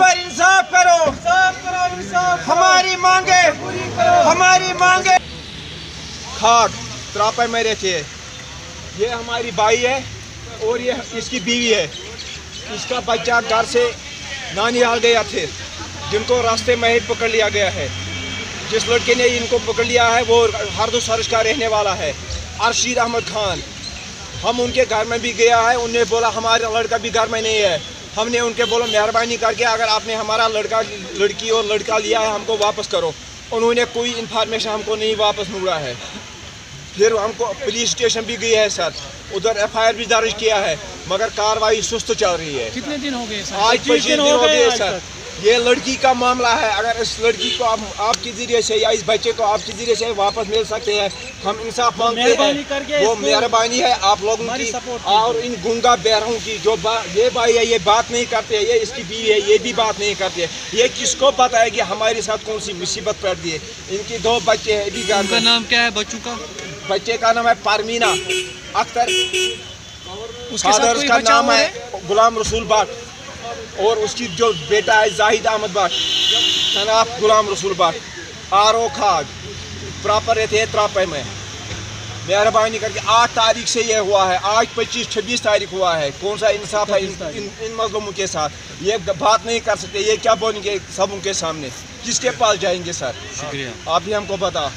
पर इंसाफ करो, हमारी मांगे, हमारी मांगे। खाक त्रापे में रहती है, ये हमारी भाई है और ये इसकी बीवी है। इसका बच्चा घर से नानिहाल गया थे, जिनको रास्ते में ही पकड़ लिया गया है। जिस लड़के ने इनको पकड़ लिया है वो हरदो सरस का रहने वाला है, अरशीद अहमद खान। हम उनके घर में भी गया है, उन्होंने बोला हमारा लड़का भी घर में नहीं है। हमने उनके बोला मेहरबानी करके अगर आपने हमारा लड़की और लड़का लिया है हमको वापस करो। उन्होंने कोई इन्फॉर्मेशन हमको नहीं वापस मोड़ा है। फिर हमको पुलिस स्टेशन भी गई है सर, उधर FIR भी दर्ज किया है, मगर कार्रवाई सुस्त चल रही है। कितने दिन हो गए सर? आज 25 दिन हो गए सर। ये लड़की का मामला है, अगर इस लड़की को आपके जरिए से या इस बच्चे को आपके जरिए से वापस मिल सकते हैं, हम इंसाफ मांगते हैं। वो मेहरबानी है आप लोगों की और इन गुंगा बहरों की। जो ये भाई है ये बात नहीं करते, ये इसकी बीवी है ये भी बात नहीं करते। ये किसको पता है कि हमारे साथ कौन सी मुसीबत पड़ दी है। इनकी 2 बच्चे हैं अभी घर में। नाम क्या है बच्चों का? बच्चे का नाम है परमीना अख्तर, फादर उसका नाम है गुलाम रसूल भट्ट, और उसकी जो बेटा है जाहिद अहमद भट्ट, जनाब गुलाम रसूल भट्ट। RO खाग प्रॉपर रहते हैं त्रापे में। मेहरबानी करके 8 तारीख से ये हुआ है, आज 25-26 तारीख हुआ है। कौन सा इंसाफ है इन मजलूमों के साथ? ये बात नहीं कर सकते, ये क्या बोलेंगे सब उनके सामने? किसके पास जाएंगे सर? शुक्रिया, आप ही हमको बता।